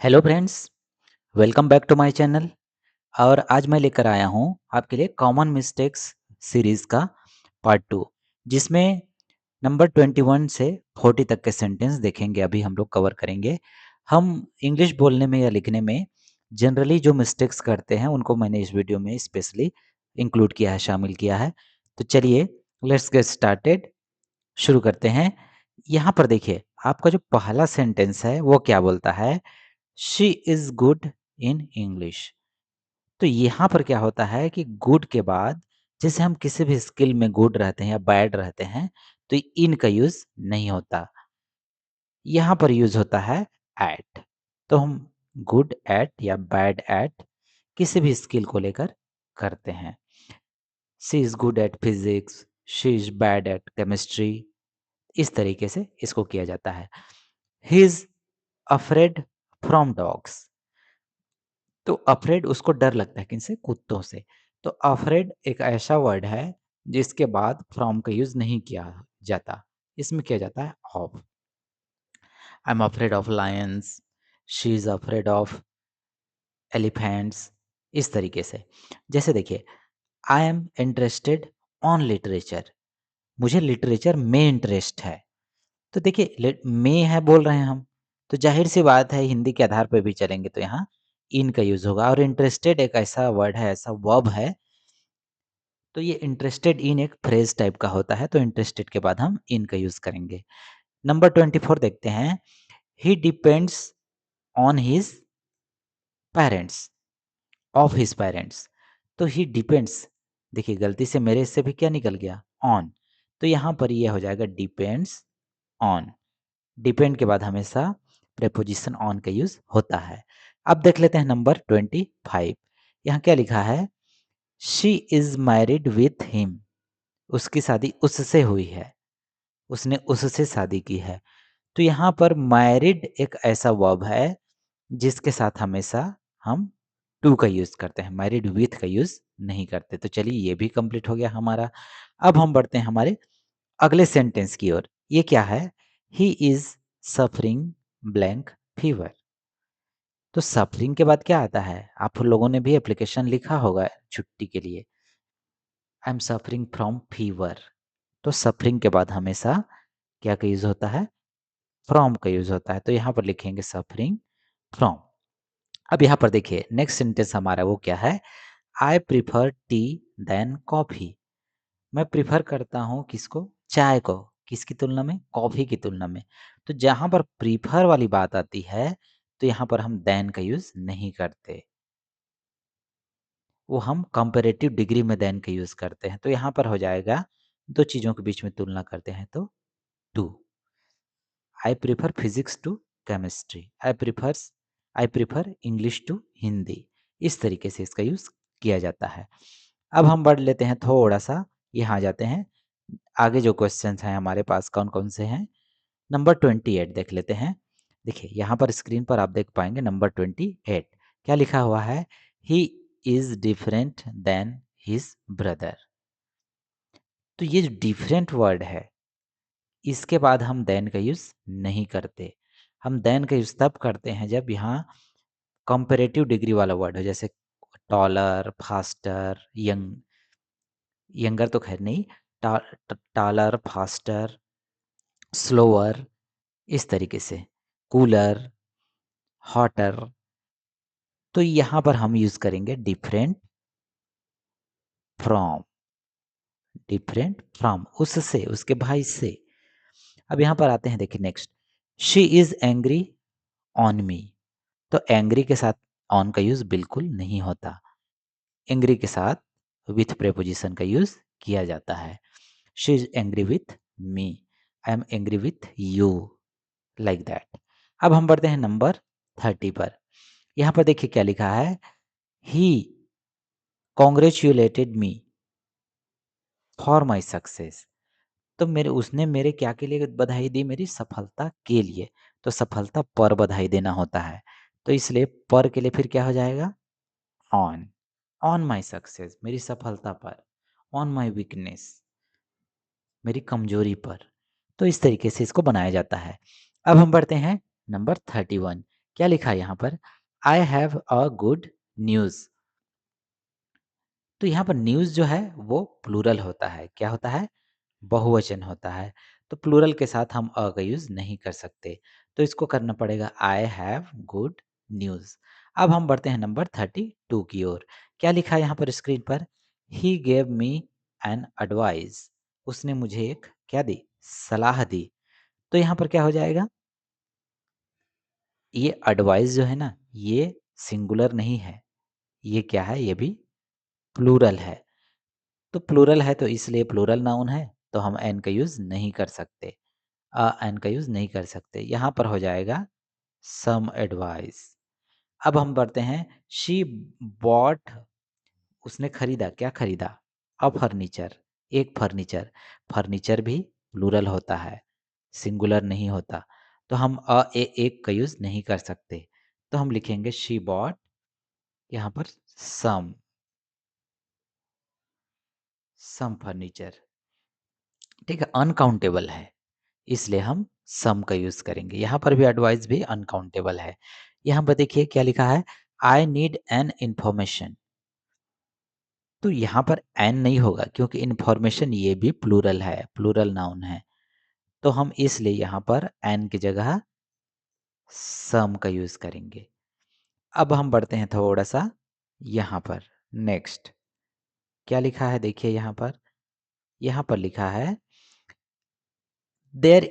Hello friends, welcome back to my channel. और आज मैं लेकर आया हूँ आपके लिए कॉमन मिस्टेक्स सीरीज़ का पार्ट 2, जिसमें नंबर 21 से 40 तक के सेंटेंस देखेंगे। अभी हम लोग कवर करेंगे। हम इंग्लिश बोलने में या लिखने में जनरली जो मिस्टेक्स करते हैं उनको मैंने इस वीडियो में स्पेशली इंक्लूड किया है, शामिल किया है। तो चलिए लेट्स गेट स्टार्टेड, शुरू करते हैं। यहाँ पर देखिए, आपका जो पहला सेंटेंस है वो क्या बोलता है? She is good in English. तो यहाँ पर क्या होता है कि गुड के बाद जैसे हम किसी भी स्किल में गुड रहते हैं या बैड रहते हैं, तो इन का यूज़ नहीं होता। यहाँ पर यूज़ होता है एट। तो हम गुड एट या बैड एट किसी भी स्किल को लेकर करते हैं। She is good at physics, she is bad at chemistry, इस तरीके से इसको किया जाता है। He is afraid from dogs. तो अफ्रेड उसको डर लगता है किनसे? कुत्तों से। तो अफ्रेड एक ऐसा वर्ड है जिसके बाद फ्रॉम का यूज नहीं किया जाता, इसमें किया जाता है of. I am afraid of Lions, she is afraid of elephants, इस तरीके से। जैसे देखिए, I am interested on literature, मुझे लिटरेचर में इंटरेस्ट है। तो देखिए में है बोल रहे हैं हम, तो जाहिर सी बात है हिंदी के आधार पर भी चलेंगे तो यहाँ इन का यूज होगा। और इंटरेस्टेड एक ऐसा वर्ड है, ऐसा वर्ब है, तो ये इंटरेस्टेड इन एक फ्रेज टाइप का होता है, तो इंटरेस्टेड के बाद हम इन का यूज करेंगे। नंबर 24 देखते हैं। He depends on his parents, of his parents. तो ही डिपेंड्स, देखिए गलती से मेरे से भी क्या निकल गया? ऑन। तो यहाँ पर ये हो जाएगा डिपेंड्स ऑन। डिपेंड के बाद हमेशा प्रेपोजिशन ऑन का यूज होता है। अब देख लेते हैं नंबर 25। यहाँ क्या लिखा है? She is married with him, उसकी शादी उससे हुई है, उसने उससे शादी की है। तो यहाँ पर मैरिड एक ऐसा वर्ब है जिसके साथ हमेशा हम टू का यूज करते हैं, मैरिड विथ का यूज नहीं करते। तो चलिए ये भी कंप्लीट हो गया हमारा। अब हम बढ़ते हैं हमारे अगले सेंटेंस की ओर। ये क्या है? He is suffering blank fever. तो सफरिंग के बाद क्या आता है? आप लोगों ने भी एप्लीकेशन लिखा होगा छुट्टी के लिए, I am suffering from fever. तो सफरिंग के बाद हमेशा क्या का यूज होता है? फ्रॉम का यूज होता है। तो यहाँ पर लिखेंगे सफरिंग फ्रॉम। अब यहाँ पर देखिए नेक्स्ट सेंटेंस हमारा वो क्या है? I prefer tea than coffee. मैं प्रिफर करता हूँ किसको? चाय को। किसकी तुलना में? कॉफी की तुलना में। तो जहाँ पर प्रीफर वाली बात आती है तो यहाँ पर हम देन का यूज नहीं करते, वो हम कंपैरेटिव डिग्री में देन का यूज करते हैं। तो यहाँ पर हो जाएगा, दो चीजों के बीच में तुलना करते हैं तो to. I prefer physics to chemistry, I prefer English to Hindi, इस तरीके से इसका यूज किया जाता है। अब हम बढ़ लेते हैं थोड़ा सा, यहाँ आ जाते हैं। आगे जो क्वेश्चंस हैं हमारे पास कौन कौन से हैं? नंबर 28 देख लेते हैं। देखिए यहाँ पर स्क्रीन पर आप देख पाएंगे नंबर 28 क्या लिखा हुआ है? He is different than his brother. तो ये जो डिफरेंट वर्ड है, इसके बाद हम देन का यूज नहीं करते। हम देन का यूज तब करते हैं जब यहाँ कंपेरेटिव डिग्री वाला वर्ड हो, जैसे टॉलर, फास्टर, यंग, यंगर तो खैर नहीं, टॉलर, फास्टर, स्लोअर, इस तरीके से, कूलर, हॉटर। तो यहाँ पर हम यूज करेंगे डिफरेंट फ्रॉम, डिफरेंट फ्रॉम उससे, उसके भाई से। अब यहाँ पर आते हैं, देखिए next, she is angry on me. तो एंग्री के साथ ऑन का यूज बिल्कुल नहीं होता, एंग्री के साथ विथ प्रेपोजिशन का यूज किया जाता है। She is angry with me, I am angry with you, like that. अब हम बढ़ते हैं नंबर 30 पर। यहाँ पर देखिए क्या लिखा है? He congratulated me for my success. तो मेरे उसने मेरे क्या के लिए बधाई दी? मेरी सफलता के लिए। तो सफलता पर बधाई देना होता है, तो इसलिए पर के लिए फिर क्या हो जाएगा? ऑन। ऑन माई सक्सेस, मेरी सफलता पर। ऑन माई वीकनेस, मेरी कमजोरी पर। तो इस तरीके से इसको बनाया जाता है। अब हम बढ़ते हैं नंबर 31। क्या लिखा है यहाँ पर? I have a good news. तो यहाँ पर न्यूज़ जो है वो प्लूरल होता है। क्या होता है? बहुवचन होता है। तो प्लूरल के साथ हम अ का यूज़ नहीं कर सकते। तो इसको करना पड़ेगा आई हैव गुड न्यूज़। अब हम बढ़ते हैं नंबर 32 की ओर। क्या लिखा है यहाँ पर स्क्रीन पर? He gave me an advice. उसने मुझे एक क्या दी? सलाह दी। तो यहाँ पर क्या हो जाएगा? ये एडवाइस जो है ना, ये सिंगुलर नहीं है। ये क्या है? ये भी प्लूरल है। तो प्लूरल है तो इसलिए प्लूरल नाउन है, तो हम एन का यूज़ नहीं कर सकते। एन का यूज़ नहीं कर सकते। यहाँ पर हो जाएगा सम एडवाइस। अब हम बढ़ते हैं, शी बॉट। उसने खरीदा, क्या खरीदा? अ फर्नीचर, एक फर्नीचर। फर्नीचर भी प्लूरल होता है, सिंगुलर नहीं होता। तो हम एक का यूज़ नहीं कर सकते। तो हम लिखेंगे शी बॉट, यहाँ पर सम सम फर्नीचर। ठीक है, अनकाउंटेबल है, इसलिए हम सम का यूज़ करेंगे। यहाँ पर भी एडवाइस भी अनकाउंटेबल है। यहाँ पर देखिए क्या लिखा है? I need an information. तो यहाँ पर एन नहीं होगा क्योंकि इन्फॉर्मेशन ये भी प्लूरल है, प्लूरल नाउन है। तो हम इसलिए यहाँ पर एन की जगह सम का यूज़ करेंगे। अब हम बढ़ते हैं थोड़ा सा यहाँ पर। नेक्स्ट क्या लिखा है? देखिए यहाँ पर लिखा है देर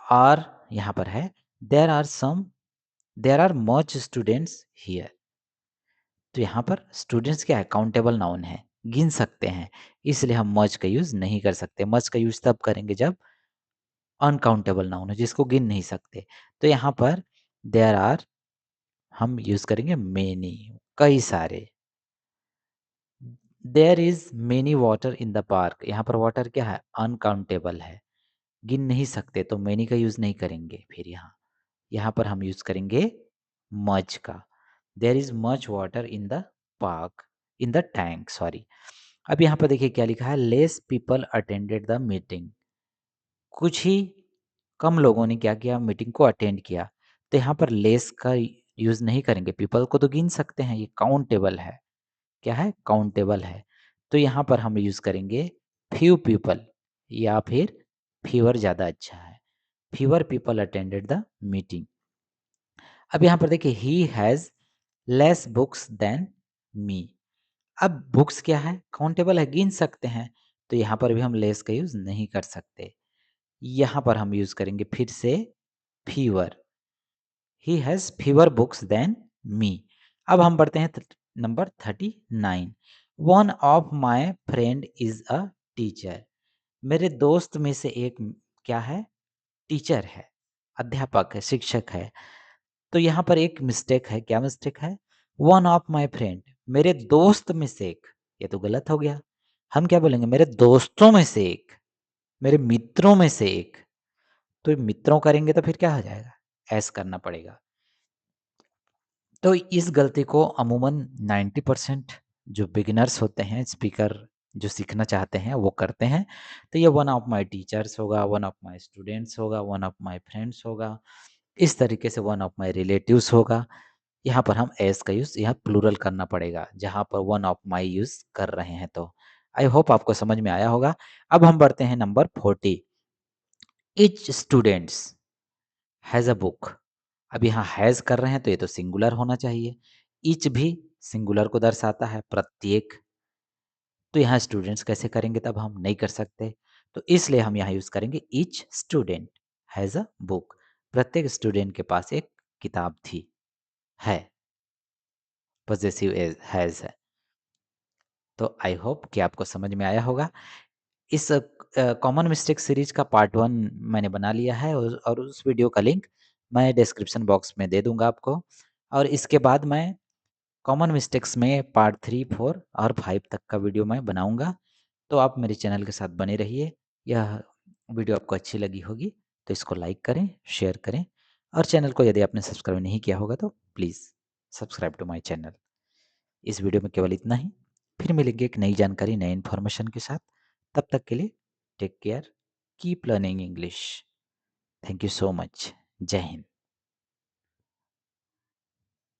आर, यहाँ पर है there are some, there are much students here. तो यहाँ पर स्टूडेंट्स क्या है? काउंटेबल नाउन है, गिन सकते हैं। इसलिए हम मच का यूज़ नहीं कर सकते। मच का यूज़ तब करेंगे जब अनकाउंटेबल नाउन है, जिसको गिन नहीं सकते। तो यहाँ पर देयर आर हम यूज़ करेंगे मेनी, कई सारे। There is many water in the park. यहाँ पर वाटर क्या है? अनकाउंटेबल है, गिन नहीं सकते, तो मेनी का यूज़ नहीं करेंगे। फिर यहाँ पर हम यूज़ करेंगे मच का। There is much water in the park, in the tank, sorry. अब यहाँ पर देखिए क्या लिखा है? Less people attended the meeting. कुछ ही कम लोगों ने क्या किया? मीटिंग को अटेंड किया। तो यहाँ पर लेस का यूज़ नहीं करेंगे। पीपल को तो गिन सकते हैं, ये काउंटेबल है। क्या है? काउंटेबल है। तो यहाँ पर हम यूज़ करेंगे फ्यू पीपल, या फिर फीवर ज़्यादा अच्छा है। Fever people attended the meeting. अब यहाँ पर देखिए he has less books than me. अब बुक्स क्या है? काउंटेबल है, गिन सकते हैं। तो यहाँ पर भी हम लेस का यूज़ नहीं कर सकते। यहाँ पर हम यूज़ करेंगे फिर से fever. He has fever books than me. अब हम बढ़ते हैं number 39। One of my friend is a teacher. मेरे दोस्त में से एक क्या है? टीचर है, अध्यापक है, शिक्षक है। तो यहाँ पर एक मिस्टेक है। क्या मिस्टेक है? वन ऑफ माई फ्रेंड, मेरे दोस्त में से एक। ये तो गलत हो गया। हम क्या बोलेंगे? मेरे दोस्तों में से एक, मेरे मित्रों में से एक। तो मित्रों करेंगे तो फिर क्या हो जाएगा? एस करना पड़ेगा। तो इस गलती को अमूमन 90% जो बिगिनर्स होते हैं, स्पीकर जो सीखना चाहते हैं, वो करते हैं। तो ये वन ऑफ माय टीचर्स होगा, वन ऑफ माय स्टूडेंट्स होगा, वन ऑफ माय फ्रेंड्स होगा। इस तरीके से वन ऑफ माय रिलेटिव्स होगा। यहाँ पर हम एस का यूज़ यहाँ प्लूरल करना पड़ेगा, जहाँ पर वन ऑफ माय यूज़ कर रहे हैं। तो आई होप आपको समझ में आया होगा। अब हम बढ़ते हैं number 40। Each students has a book. अब यहाँ हैज़ कर रहे हैं तो ये तो सिंगुलर होना चाहिए। ईच भी सिंगुलर को दर्शाता है, प्रत्येक। तो यहाँ स्टूडेंट्स कैसे करेंगे? तब हम नहीं कर सकते। तो इसलिए हम यहाँ यूज़ करेंगे each student has a book. प्रत्येक स्टूडेंट के पास एक किताब थी, है, पॉजेसिव हैज़ है। तो आई होप कि आपको समझ में आया होगा। इस कॉमन मिस्टेक सीरीज का पार्ट 1 मैंने बना लिया है, और उस वीडियो का लिंक मैं डिस्क्रिप्शन बॉक्स में दे दूंगा आपको। और इसके बाद मैं कॉमन मिस्टेक्स में पार्ट 3, 4 और 5 तक का वीडियो मैं बनाऊंगा। तो आप मेरे चैनल के साथ बने रहिए। यह वीडियो आपको अच्छी लगी होगी तो इसको लाइक करें, शेयर करें, और चैनल को यदि आपने सब्सक्राइब नहीं किया होगा तो please subscribe to my channel. इस वीडियो में केवल इतना ही। फिर मिलेंगे एक नई जानकारी, नई इन्फॉर्मेशन के साथ। तब तक के लिए take care, keep learning English. Thank you so much. जय हिंद।